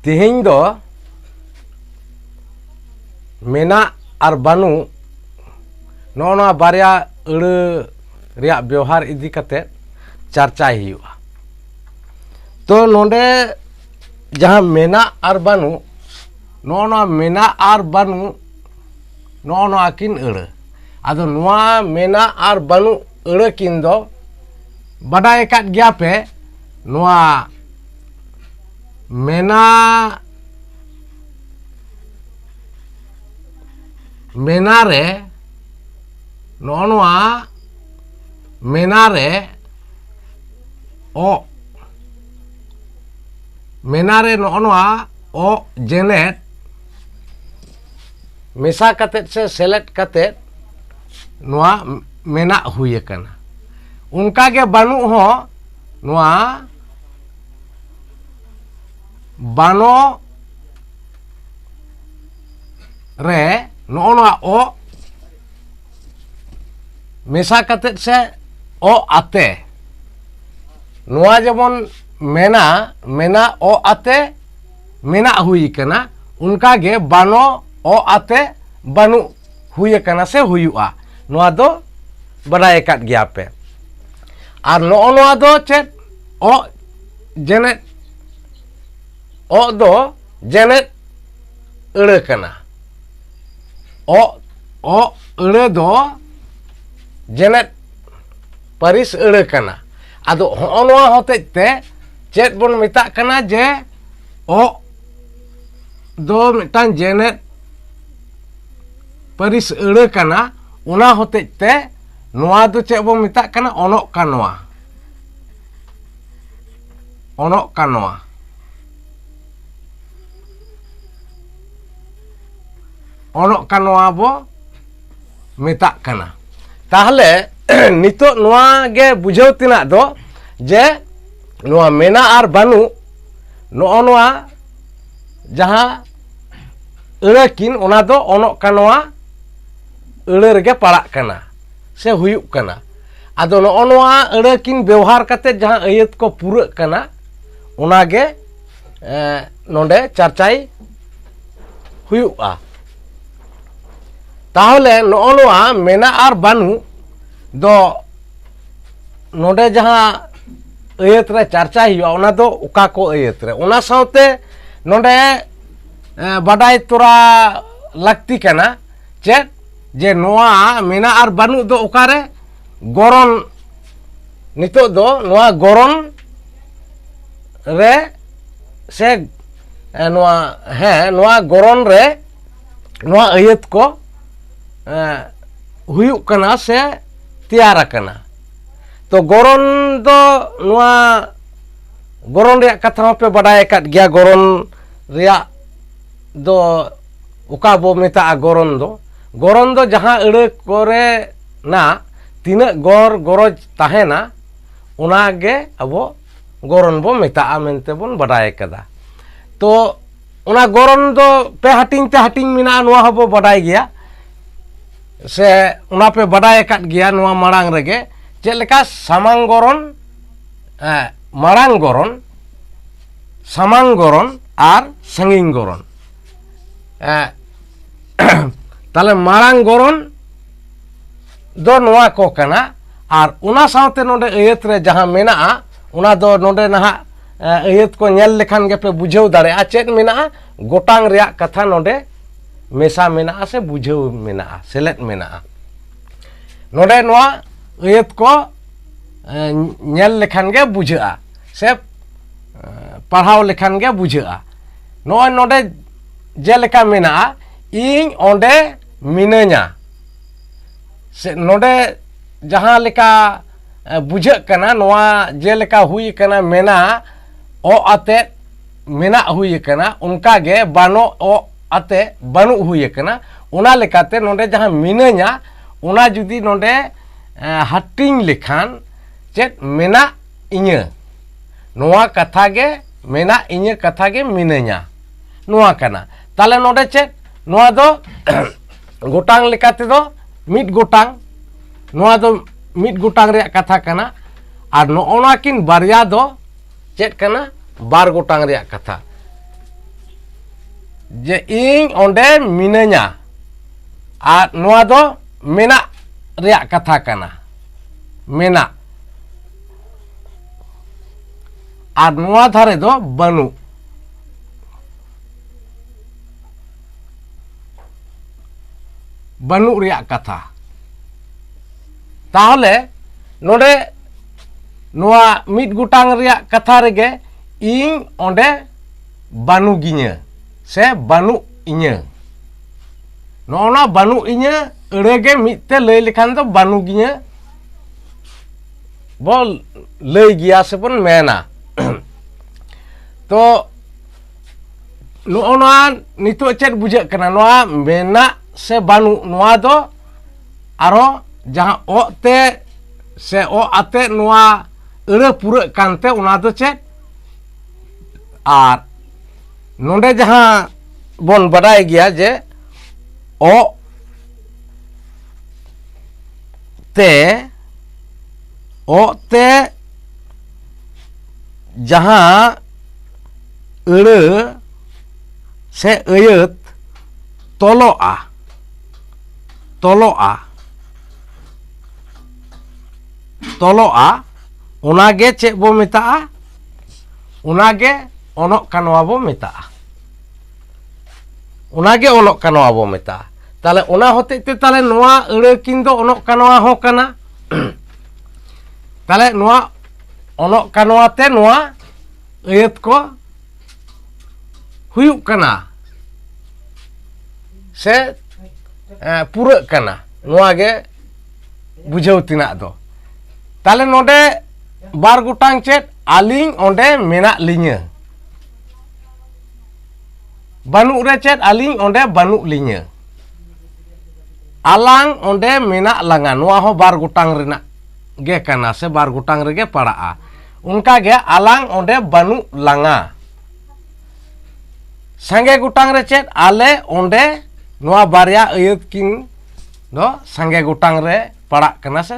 तिहिं दो मेना और बानु नोना बारिया अड़े रिया व्यवहार इदी कते चर्चाई हुआ। तो नोंडे जहाँ मेना और बानु नोना मेना और बानु नोना किन अड़े आदो नुआ मेना और बानु अड़े किन दो बड़ाई काट गया पे नुआ मेना मेना रे नोआ मेना रे ओ मेना रे नोआ ओ जेनेट मेसा कते से सेलेक्ट कते नुआ मेना हुए कना उनका के बानु हो नुआ बानो रे नोआ ओ मेसा कते से ओ आते नुआ जेमन मेना मेना ओ आते मेना हुई कना उनका के बानो ओ आते बानु हुई कना से हुआ नुआ दो बड़ाई काट गया पे और नुआ दो चेत ओ जेनेट ओ दो जेनेट अड़े कना ओ अड़े दो जेनेट परिस अड़े कना आदो होनवा होते ते चेत बन मिता कना जे ओ दो मिटान जेनेट परिस अड़े कना उना होते ते नुआ दो चेत बन मिता कना ओनोक कानवा ओनोक कानवा ओनोक कानवा बो मिता कना ताहले नितो नुआ गे बुझाव तिना दो जे नुआ मेना और बानु नुआ जहाँ अड़े किन उना दो ओनोक कानवा अड़े रेगे पड़ा कना से हुयुक कना आदो नुआ अड़े किन व्यवहार कते जहाँ अयत को पूरा कना उना गे नोंडे चर्चाई हुयुआ। ताहले नुआ मेना और बानु दो नोडे जहाँ अयत रे चर्चा हुआ उना दो उका को अयत रे उना साउते नोडे बड़ाई तोरा लगती कना चेत जे नुआ मेना और बानु दो उकारे गरन नितो दो नुआ गरन रे से नुआ है नुआ गरन रे नुआ अयत को हुयुक कना से तैयार कना। तो गरन दो नुआ गरन रिया कथा पे बड़ाई काट गया गरन रिया दो उका बो मेता गरन दो जहाँ अड़े करे ना तीना गर गरज ताहेना उना गे अबो गरन बो मेता मेनते बन बड़ाई कदा। तो उना गरन दो पे हाटिंग ते हाटिंग मिना नुआ हबो बड़ाई गया से उना पे बड़ाई काट गया नुआ मारांग रेगे चेक लेका सामांग गरन मारांग गरन सामांग गरन और संगिंग गरन ताले मारांग गरन दो नुआ को कना और उना साउते नोडे अयत रे जहाँ मेना उना दो नोडे नहा अयत को नेल लेखान गे पे बुझाव दाड़े चेक मेना गोटांग रिया कथा नोडे मेसा मेना से बुझाव मेना सेलेट मेना नोडे नुआ अयत को नेल लेखान गे बुझा से पढ़ाव लेखान गे बुझा नोय नोडे जेलेका मेना इन ओंडे मिनाया से नोडे जहाँ लेका बुझा कना नोआ जेलेका हुई कना मेना ओ आते मेना हुई कना उनका गे बानो ओ आते बानु हुई कना उना लेकाते नोडे जहाँ मिनाया उना जुदी नोडे हाटिंग लेखान चेत मेना इñe नोआ कथा गे मेना इñe कथा गे मिनाया नोआ कना ताले नोडे चेत नोआ दो गोटांग लेकाते दो मिट गोटांग नोआ दो मिट गोटांग रे कथा कना और नोना किन बारिया दो चेत कना बार गोटांग रे कथा जे इन ओंडे मिनाया और नोआ दो मेना रिया कथा कना मेना और नोआ धारे दो बनू बनू रिया कथा ताहले नोडे नोआ मिट गुटांग रिया कथा रेगे इन ओंडे बनू गिन्या से बनू इन्या नोना बनू इन्या अड़ेगे मिटते लय लेखान दो बनू गिन्या बोल लय गिया से बन मेना तो नोना नितो चेत बुझे कना नोआ मेना से बनू नोआ दो आरो जहां ओ ते से ओ आते नोआ अड़े पूरे कानते उना दो चेत आर नोंडे जहां बोन बड़ाई गया जे ओ ते जहां अड़े से अयत तोलोआ तोलोआ तोलोआ उनागे चे बो मेता उनागे ओनोक कानवा बो मेता उनागे ओनोक कानवा बो मेता ताले उना होते ते ताले नोआ अड़े किन दो ओनोक कानवा हो कना ताले नोआ ओनोक कानवा ते नोआ अयत को हुयुक कना से पूरा कना नोआ गे बुझाव तिना दो ताले नोडे बार गुटांग चेत आलिंग ओंडे मेना लिnya बनू रे चेत आलिंग ओंडे बनू लिnya आलांग ओंडे मेना लंगा नोआ हो बार गुटांग रेना गे कना से बार गुटांग रेगे पड़ा उनका गे आलांग ओंडे बनू लंगा संगे गुटांग रे चेत आले ओंडे नोआ बारिया अयत किन दो संगे गुटांग रे पड़ा कना से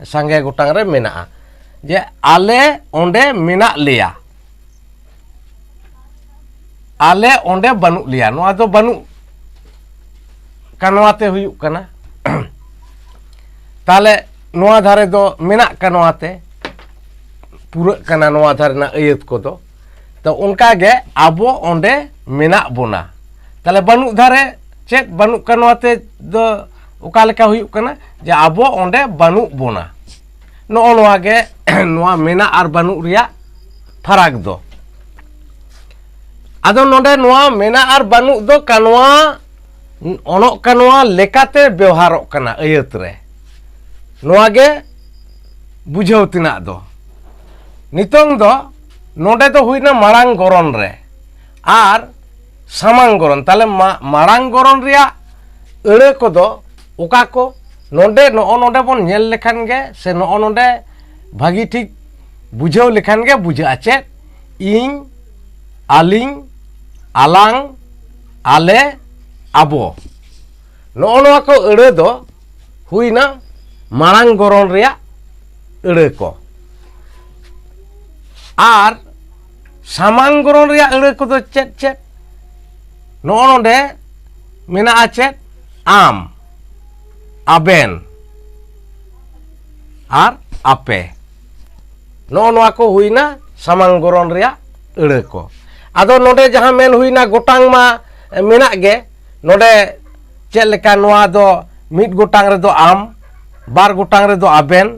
संगे गुटांग रे मेना जे आले ओंडे मेना लिया आले ओंडे बनू लिया नोआ दो बनू कानवाते हुयुक कना ताले नोआ धारे दो मेना कानवाते पूरा कना नोआ धारे ना अयत को दो तो उनका गे आबो ओंडे मेना बोना ताले बनू धारे चेत बनू कानवाते दो उका लेका हुयुक कना जे आबो ओंडे बनू बोना नोआ नोआ गे नोआ मेना आर बनू रिया फराक दो आदो नोडे नोआ मेना आर बनू दो कानवा ओनोक कानवा लेकाते व्यवहारोक कना अयत रे नोआ गे बुझाव तिना दो नितोंग दो नोडे दो हुइना मारांग गरन रे आर सामांग गरन ताले मारांग गरन रिया अड़े को दो उका को नोडे नोडे बन नेल लेखान गे से नोडे भागी ठीक बुझाव लेखान गे बुझा चेत इन आलिंग आलांग आले आबो नोआ को अड़े दो हुइना मारांग गरन रिया अड़े को आर सामांग गरन रिया अड़े को दो चेत चेत नोडे मेना चेत आम आबेन आर आपे नोआ को हुइना सामांग गरन रिया अड़े को आदो नोडे जहां मेन हुइना गोटांग मा मेना गे नोडे चेत लेका नोआ दो मिट गोटांग रे दो आम बार गोटांग रे दो आबेन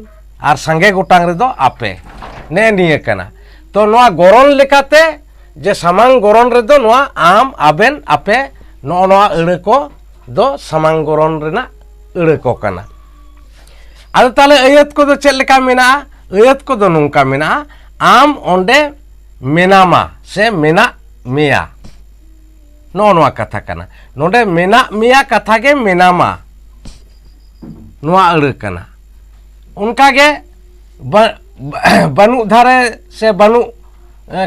आर संगे गोटांग रे दो आपे ने निये कना तो नोआ गरन लेकाते जे सामांग गरन रे दो नोआ आम आबेन आपे नोआ अड़े को दो सामांग गरन रेना अड़े को कना आदो ताले अयत को दो चेत लेका मेना अयत को दो नोंका मेना आम ओंडे मेनामा से मेना मेया नोआ कथा कना नोडे मेना मेया कथा गे मेनामा नोआ अड़े कना उनका गे बनू धारे से बनू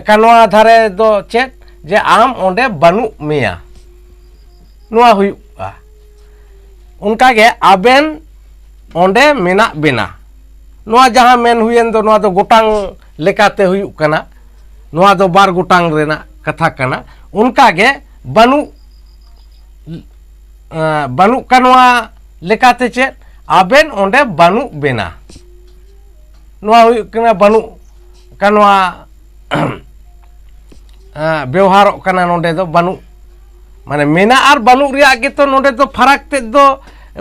कानवा धारे दो चेत जे आम ओंडे बनू मेया नोआ हुयुआ उनका गे आबेन ओंडे मेना बेना नोआ जहां मेन हुयेन दो नोआ दो गोटांग लेकाते हुयुक कना नोआ दो बार गोटांग रेना कथा कना उनका गे बानुक कानवा लेकाते चेत आबेन ओंडे बानुक बेना नोआ हुयुग कना बानुक कानवा व्यवहारोग कना नोंडे दो बानुक माने मेना आर बानुक रिया गे तो नोंडे दो फराक ते दो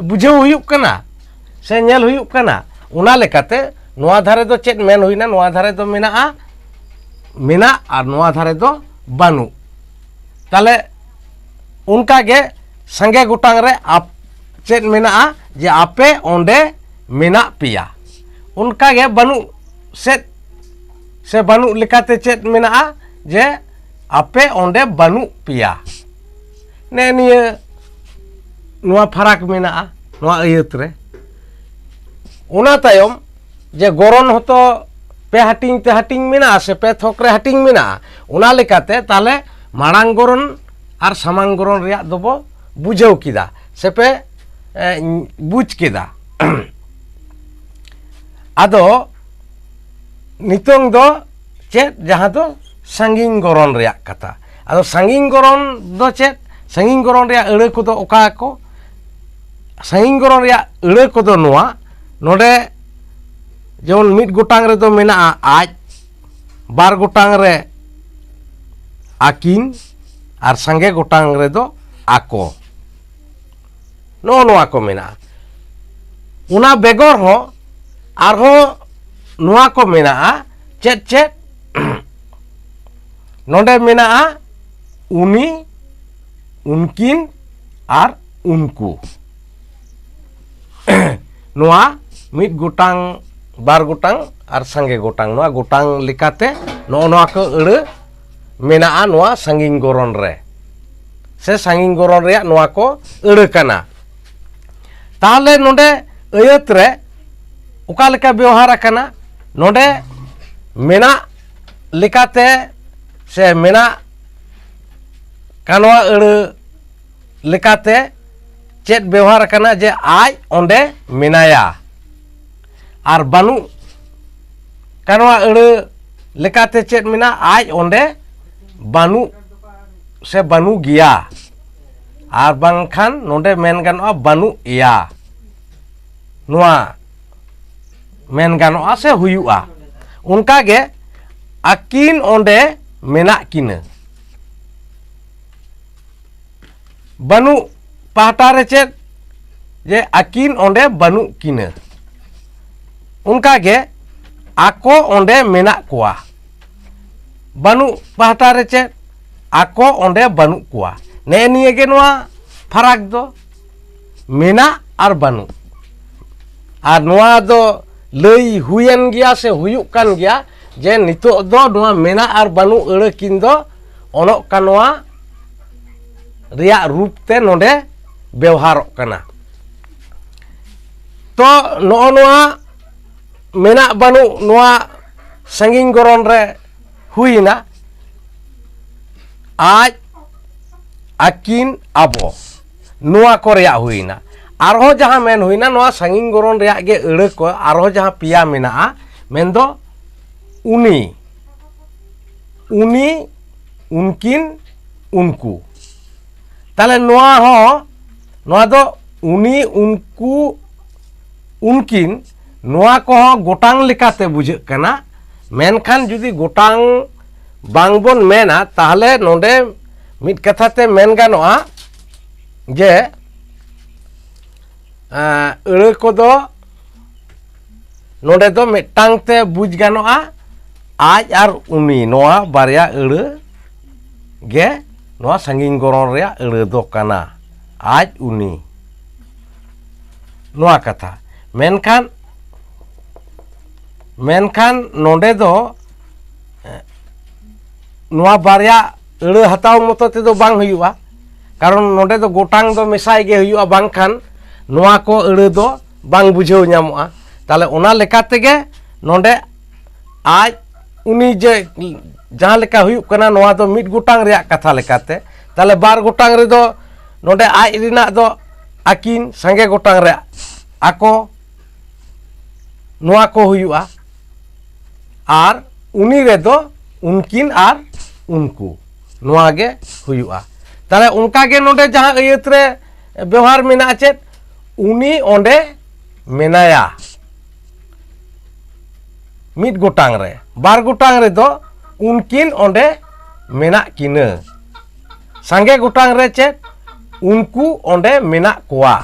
बुझाव हुयुग कना से नेल हुयुग कना उना लेकाते नोआ धारे दो चेत मेन हुइना नोआ धारे दो मेना मेना और नोआ धारे दो बानुक ताले उनका गे संगे गोटांग रे आप चेत मेना जे आपे ओंडे मेना पिया उनका गे बानुक से बानुक लेकाते चेत मेना जे आपे ओंडे बानुक पिया ने निये नोआ फराक मेना नोआ अयत रे उना तायम जे गरन होतो पे हाटिंग ते हाटिंग मेना से पे थोक रे हाटिंग मेना उना लेकाते ताले मारांग गरन और सामांग गरन रिया दोबो बुझाव किदा से पे बुझ किदा आदो नितोंग दो चेत जहां दो संगीन गरन रिया कथा आदो संगीन गरन दो चेत संगीन गरन रिया अड़े को दो ओका को संगीन गरन रिया अड़े को दो नोआ नोडे जेमन मिट गोटांग रे दो मेना आज बार गोटांग रे आकिन और संगे गोटांग रे दो आको नोआ को मेना उना बेगर हो आरो नोआ को मेना चेत चेत नोडे मेना उनी उनकिन और उनको नोआ मिट गोटांग बार गोटांग और संगे गोटांग नोआ गोटांग लिकाते नोआ को अड़े मेना नोआ संगीन गरन रे से संगीन गरन रे नोआ को अड़े कना ताहले नोडे अयत रे ओका लेका व्यवहार कना नोडे मेना लेकाते से मेना कानवा अड़े लेकाते चेत व्यवहार कना जे आज ओंडे मेनाया और बानु कानवा अड़े लेकाते चेत मेना आज ओंडे बानु से बानु गिया और बांखान नोंडे मेन गानोआ बानु इया नोआ मेन गानोआ से हुयुआ उनका गे आकिन ओंडे मेना किने बानु पाहटा रे चेत जे आकिन ओंडे बानु किने उनका गे आको ओंडे मेना कोआ बानु पाहटा रे चेत आको ओंडे बानु कोआ ने निये गे नोआ फराक दो मेना और बानु और नोआ दो लई हुयन गया से हुयुक कान गया जे नितो दो नोआ मेना और बानु अड़े किन दो ओनोक कानोआ रिया रूप ते नोडे व्यवहारोग कना तो नोआ मेना बानु नोआ संगीन गरन रे हुईना आज आकिन आबो नोआ को रिया हुईना आरो जहां मेन हुईना नोआ संगीन गरन रिया गे अड़े को आरो जहां पिया मेना मेन दो उनी उनी उनकिन उनको ताले नोआ हो नोआ दो उनी उनको उनकिन नोआ को हो गोटांग लेकाते बुझे कना मेनखान जुदी गोटांग बांगबोन मेना ताहले नोंडे मिट कथाते मेन गानोआ जे अड़े को दो नोंडे दो मिटांग ते बुझ गानोआ आज और उनी नोआ बारिया अड़े गे नोआ संगीन गरन रिया अड़े दो कना आज उनी नोआ कथा मेनखान मेनखान नोंडे दो नोआ बारिया अड़े हताव मतो ते दो बांग हुयुआ कारण नोंडे दो गोटांग दो मेसाय गे हुयुआ बांगखान नोआ को अड़े दो बांग बुझाव ᱧᱟᱢᱚᱜᱼᱟ ताले ओना लेकाते गे नोंडे आज उनी जे जहां लेका हुयुक कना नोआ दो मिट गोटांग रिया कथा लेकाते ताले बार गोटांग रे दो नोंडे आज रिना दो आकिन संगे गोटांग रे आको नोआ को हुयुआ आर उनी रे दो उनकिन आर उनको नोआ गे हुयुआ ताले उनका के नोडे जहां अयत रे व्यवहार मेना चेत उनी ओंडे मेनाया मिद गोटांग रे बार गोटांग रे दो उनकिन ओंडे मेना किना सांगे गोटांग रे चेत उनको ओंडे मेना कोआ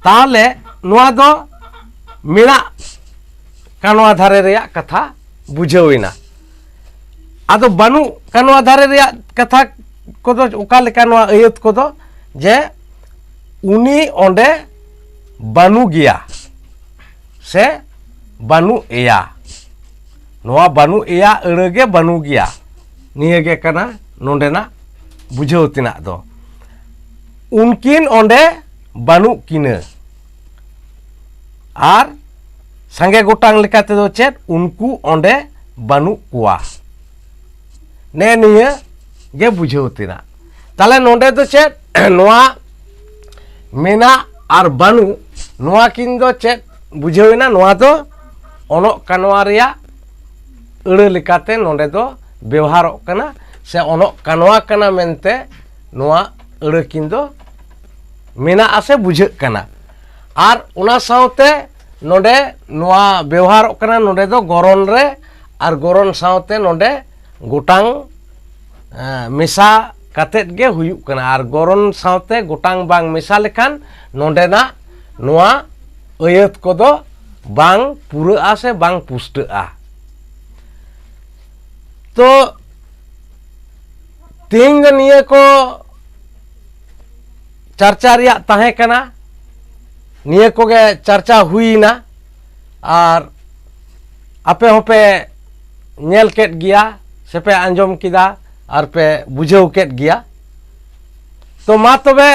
ताले नोआ दो मेना कानवा धारे रे कथा बुझाविना आदो बानु कानवा धारे रे कथा कोदो ओका लेका नोआ अयत कोदो जे उनी ओंडे बानु गिया से बानु एया नोआ बानु एया अड़गे बानु गिया निये गे कना नोंडेना बुझाव तिना दो उनकिन ओंडे बानु किना आर संगे गोटांग लेकाते दो चेत उनको ओंडे बानु कोआ ने निये गे बुझाव तिना ताले नोंडे दो चेत नोआ मेना आर बानु नोआ किन दो चेत बुझाविना नोआ दो ओनो कानवा रिया अड़ लेकाते नोंडे दो व्यवहारों कना से ओनो कानवा कना मेनते नोआ अड़ किन दो मेना आसे बुझे कना आर उना साउते नोंडे नोआ व्यवहारों कना नोंडे दो गरन रे आर गरन साउते नोंडे गोटांग मेसा कातेत गे हुयुक कना आर गरन साउते गोटांग बांग मेसा लेखान नोंडे ना नोआ अयत कोदो बांग पूरा से बांग पुष्टा तो तीन निये को चर्चा रिया ताहे कना निये को गे चर्चा हुई ना आर आपे होपे नेल केट गिया से पे आंजम किदा आर पे बुझाव केट गिया तो मा तबे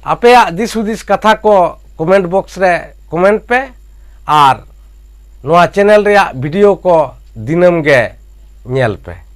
आपे दिस हुदिस कथा को कमेंट बॉक्स रे कमेंट पे आर नोआ चैनल रिया वीडियो को दिनम गे नेल पे।